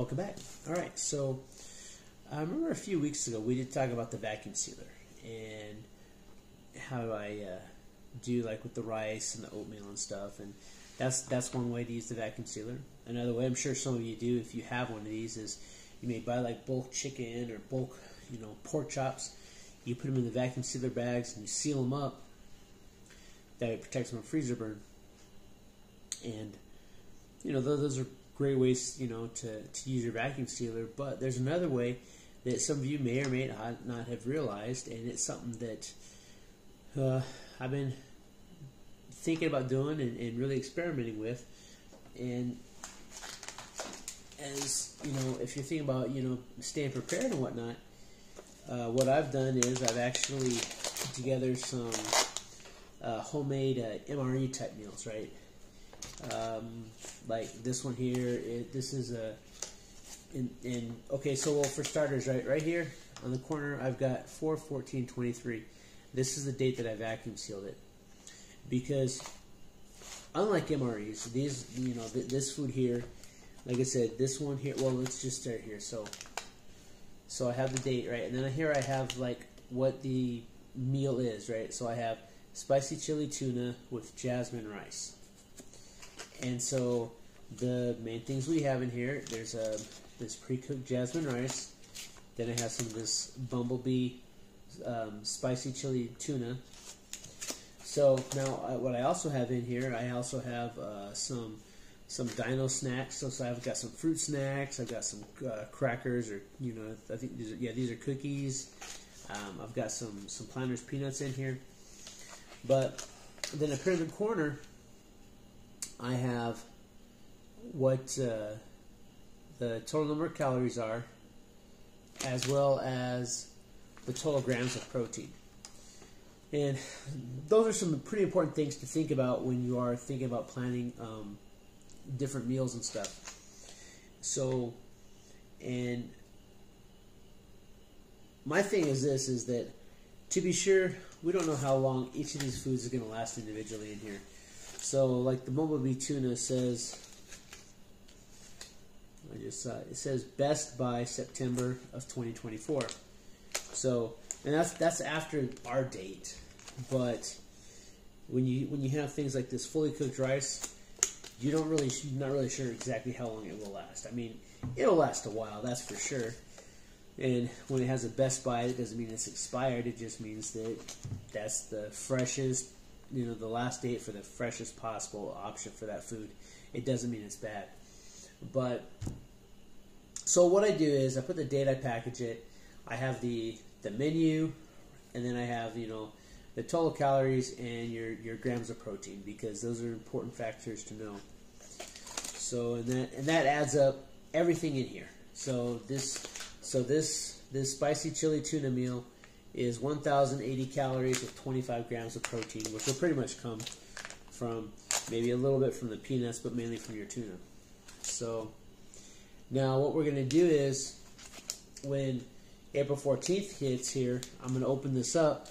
welcome back. All right, so I remember a few weeks ago we did talk about the vacuum sealer and how I do like with the rice and the oatmeal and stuff, and that's one way to use the vacuum sealer. Another way, I'm sure some of you do if you have one of these, is you may buy like bulk chicken or bulk, pork chops. You put them in the vacuum sealer bags and you seal them up. That way protects them from freezer burn. And those are great ways to use your vacuum sealer. But there's another way that some of you may or may not have realized, and it's something that I've been thinking about doing and really experimenting with. And as if you're thinking about staying prepared and whatnot, what I've done is I've actually put together some homemade MRE type meals, right? Like this one here. This is okay. So well, for starters, right here on the corner, I've got 4/14/23. This is the date that I vacuum sealed it, because unlike MREs, these this food here, like I said, this one here. Well, let's just start here. So I have the date, right, and then here I have like what the meal is, right. So I have spicy chili tuna with jasmine rice. And so the main things we have in here, there's this pre-cooked jasmine rice. Then I have some of this bumblebee spicy chili tuna. So now what I also have in here, I also have some dino snacks. So I've got some fruit snacks. I've got some crackers, or I think these are cookies. I've got some Planters peanuts in here. But then up here in the corner, I have what the total number of calories are, as well as the total grams of protein. And those are some pretty important things to think about when you are thinking about planning different meals and stuff. So, and my thing is this, is that to be sure, we don't know how long each of these foods is going to last individually in here. So, like the bumblebee tuna says, I just saw it says best by September of 2024. So, and that's after our date. But when you have things like this fully cooked rice, you're not really sure exactly how long it will last. I mean, it'll last a while, that's for sure. And when it has a best by, it doesn't mean it's expired. It just means that that's the freshest, the last date for the freshest possible option for that food. It doesn't mean it's bad. But so what I do is I put the date I package it. I have the menu, and then I have the total calories and your grams of protein, because those are important factors to know. So and that adds up everything in here. So this spicy chili tuna meal is 1,080 calories with 25 grams of protein, which will pretty much come from maybe a little bit from the peanuts, but mainly from your tuna. So now what we're going to do is, when April 14th hits here, I'm going to open this up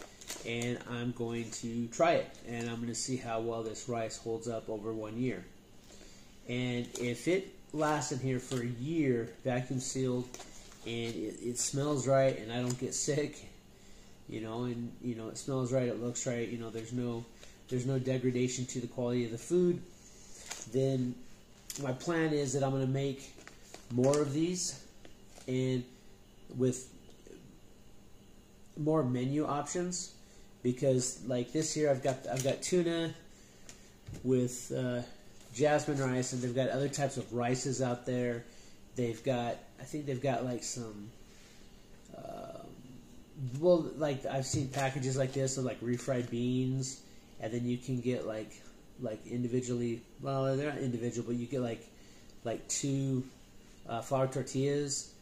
and I'm going to try it, and I'm going to see how well this rice holds up over 1 year. And if it lasts in here for a year, vacuum sealed, and it smells right, and I don't get sick, and it smells right, it looks right, there's no degradation to the quality of the food, then my plan is that I'm going to make more of these, and with more menu options, because like this here, I've got tuna with jasmine rice, and they've got other types of rices out there. I think they've got like some, like I've seen packages like this of like refried beans, and then you can get like individually, well, they're not individual, but you get like two flour tortillas.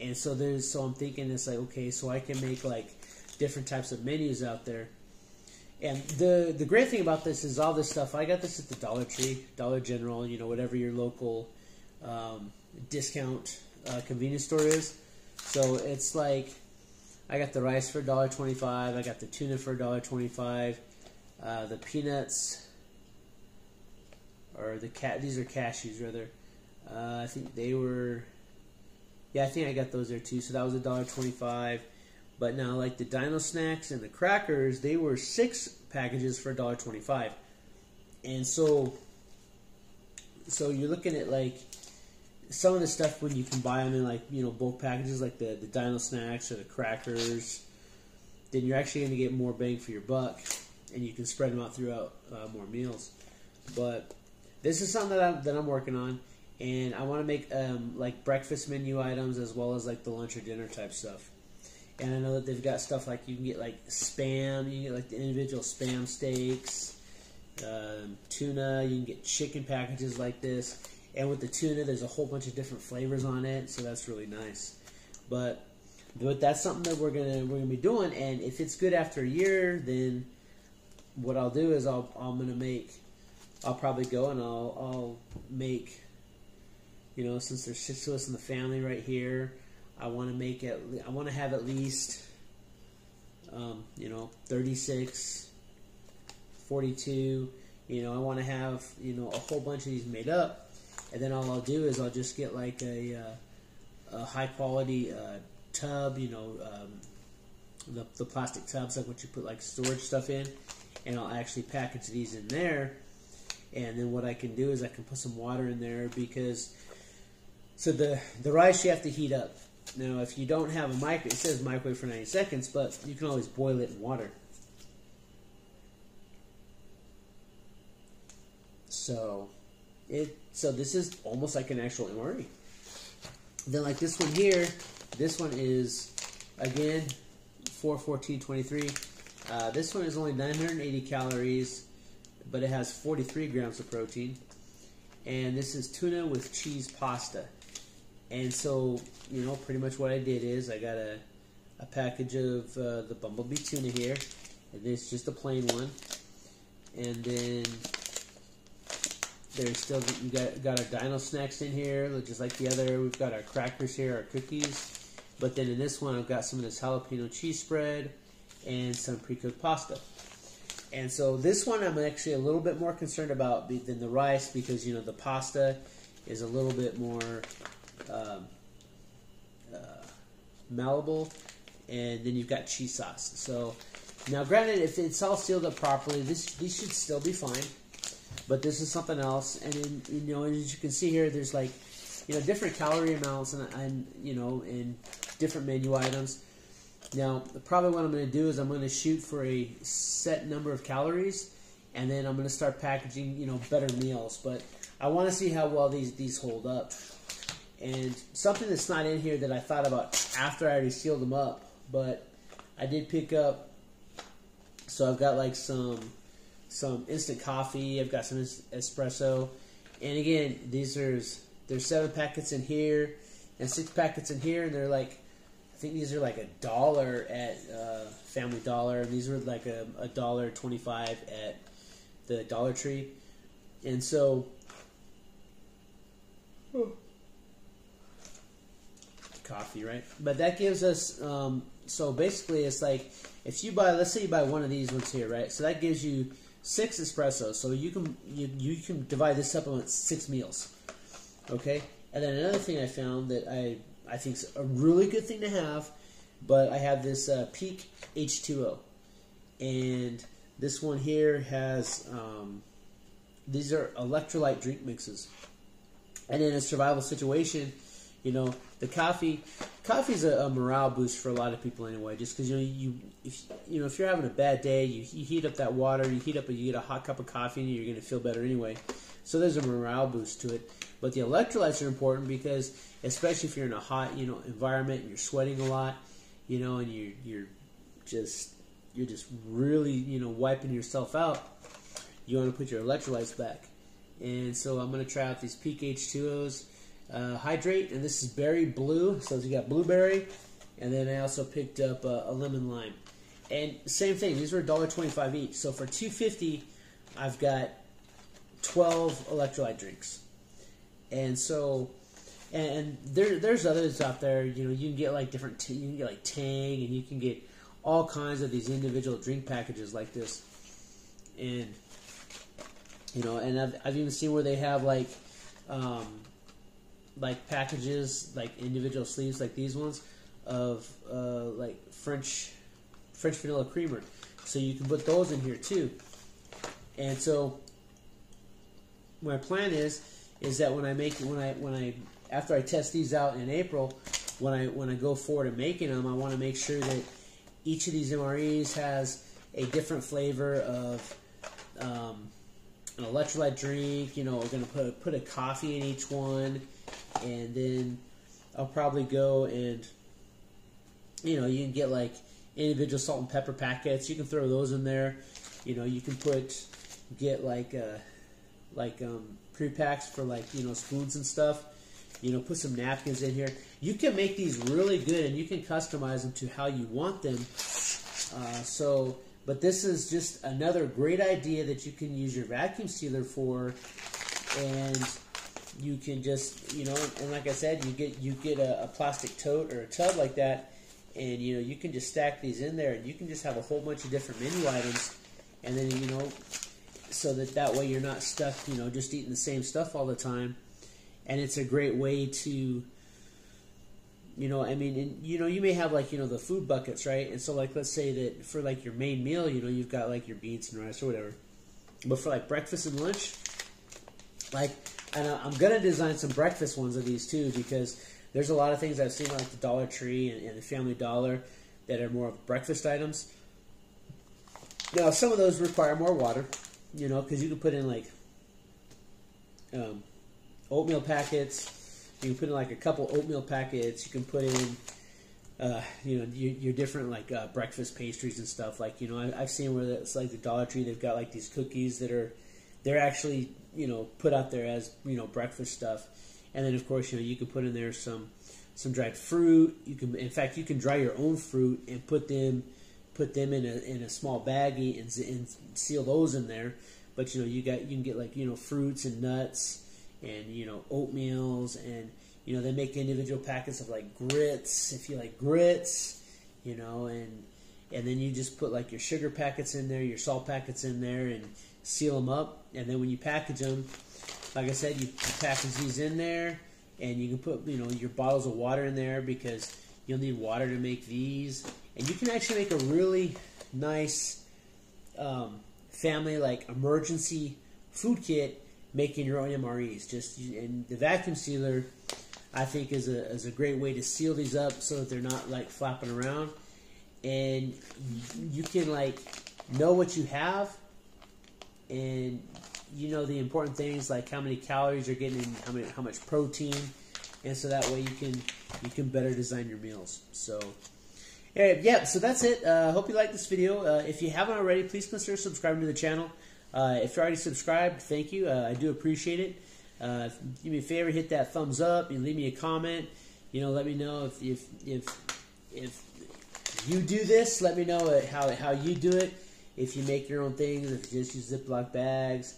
And so I'm thinking it's like, okay, so I can make like different types of menus out there. And the great thing about this is all this stuff, I got this at the Dollar Tree, Dollar General, whatever your local discount convenience store is. So it's like, I got the rice for $1.25, I got the tuna for $1.25, the peanuts, or these are cashews rather, I think they were Yeah, I think I got those there too. So that was $1.25. But now, like the Dino Snacks and the crackers, they were 6 packages for $1.25. And so you're looking at like some of the stuff when you can buy them in like, you know, bulk packages, like the Dino Snacks or the crackers, then you're actually going to get more bang for your buck, and you can spread them out throughout more meals. But this is something that I'm working on, and I want to make like breakfast menu items as well as like the lunch or dinner type stuff. And I know that they've got stuff like you can get like Spam, you can get like the individual Spam steaks, tuna, you can get chicken packages like this. And with the tuna, there's a whole bunch of different flavors on it, so that's really nice. But that's something that we're gonna be doing. And if it's good after a year, then what I'll do is I'll probably go and I'll make, you know, since there's 6 of us in the family right here, I want to have at least, you know, 36, 42. You know, I want to have, you know, a whole bunch of these made up. And then all I'll do is I'll just get like a high quality tub, you know, the plastic tubs, like what you put like storage stuff in, and I'll actually package these in there. And then what I can do is I can put some water in there, because so the rice you have to heat up. Now if you don't have a microwave, it says microwave for 90 seconds, but you can always boil it in water. So this is almost like an actual MRE. Then like this one here, this one is again 414.23. This one is only 980 calories, but it has 43 grams of protein. And this is tuna with cheese pasta. And so, you know, pretty much what I did is I got a package of the Bumblebee tuna here, and this is just a plain one. And then there's still, we got our Dino Snacks in here, just like the other. We've got our crackers here, our cookies. But then in this one, I've got some of this jalapeno cheese spread and some pre-cooked pasta. And so this one I'm actually a little bit more concerned about than the rice, because, you know, the pasta is a little bit more malleable, and then you've got cheese sauce. So now, granted, if it's all sealed up properly, these should still be fine. But this is something else, and then, you know, as you can see here, there's like, you know, different calorie amounts and you know, in different menu items. Now, probably what I'm going to do is I'm going to shoot for a set number of calories, and then I'm going to start packaging, you know, better meals. But I want to see how well these hold up. And something that's not in here that I thought about after I already sealed them up, but I did pick up. So I've got like some instant coffee. I've got some espresso, and again, there's 7 packets in here and 6 packets in here, and they're like, I think these are like $1 at Family Dollar, and these were like $1.25 at the Dollar Tree. And so coffee, right? But that gives us so basically it's like, if you buy, let's say you buy one of these ones here, right? So that gives you 6 espressos. So you can divide this up on 6 meals. Okay? And then another thing I found that I think is a really good thing to have, but I have this Peak H2O. And this one here has, these are electrolyte drink mixes. And in a survival situation, you know, the coffee's a morale boost for a lot of people anyway. Just because, if you're having a bad day, you heat up that water, you get a hot cup of coffee, and you're going to feel better anyway. So there's a morale boost to it. But the electrolytes are important because, especially if you're in a hot, you know, environment and you're sweating a lot, you know, and you're just really, you know, wiping yourself out, you want to put your electrolytes back. And so I'm going to try out these Peak H2Os. Hydrate, and this is berry blue, so you got blueberry, and then I also picked up a lemon lime. And same thing, these were $1.25 each. So for $2.50, I've got 12 electrolyte drinks. And so, and there's others out there. You know, you can get like different, you can get like Tang, and you can get all kinds of these individual drink packages like this. And you know, and I've even seen where they have like like packages, like individual sleeves, like these ones, of like French vanilla creamer. So you can put those in here too. And so my plan is that when I after I test these out in April, when I go forward and making them, I want to make sure that each of these MREs has a different flavor of an electrolyte drink. You know, we're going to put a coffee in each one, and then I'll probably go and, you know, you can get like individual salt and pepper packets. You can throw those in there. You know, you can get like pre-packs for, like, you know, spoons and stuff. You know, put some napkins in here. You can make these really good, and you can customize them to how you want them. But this is just another great idea that you can use your vacuum sealer for, and you can just, you know, and like I said, you get a plastic tote or a tub like that, and, you know, you can just stack these in there, and you can just have a whole bunch of different menu items, and then, you know, so that way you're not stuck, you know, just eating the same stuff all the time. And it's a great way to, you know, I mean, and, you know, you may have, like, you know, the food buckets, right? And so, like, let's say that for, like, your main meal, you know, you've got, like, your beans and rice or whatever. But for, like, breakfast and lunch, like, and I'm going to design some breakfast ones of these, too, because there's a lot of things I've seen, like the Dollar Tree and the Family Dollar, that are more of breakfast items. Now, some of those require more water, you know, because you can put in, like, oatmeal packets. You can put in like a couple oatmeal packets. You can put in, you know, your different, like, breakfast pastries and stuff. Like, you know, I've seen where it's like the Dollar Tree. They've got like these cookies that they're actually, you know, put out there as, you know, breakfast stuff. And then, of course, you know, you can put in there some dried fruit. You can, in fact, you can dry your own fruit and put them in a small baggie and seal those in there. But, you know, you can get, like, you know, fruits and nuts and, you know, oatmeals, and, you know, they make individual packets of, like, grits, if you like grits, you know, and then you just put, like, your sugar packets in there, your salt packets in there, and seal them up. And then when you package them, like I said, you package these in there, and you can put, you know, your bottles of water in there, because you'll need water to make these. And you can actually make a really nice family, like, emergency food kit, making your own MREs. And the vacuum sealer, I think, is a great way to seal these up so that they're not, like, flapping around, and you can, like, know what you have, and you know the important things, like how many calories you're getting, and how much protein, and so that way you can better design your meals. So yeah, so that's it. Hope you liked this video. If you haven't already, please consider subscribing to the channel. If you're already subscribed, thank you. I do appreciate it. Do me a favor, hit that thumbs up. You leave me a comment. You know, let me know if you do this. Let me know how you do it. If you make your own things, if you just use Ziploc bags,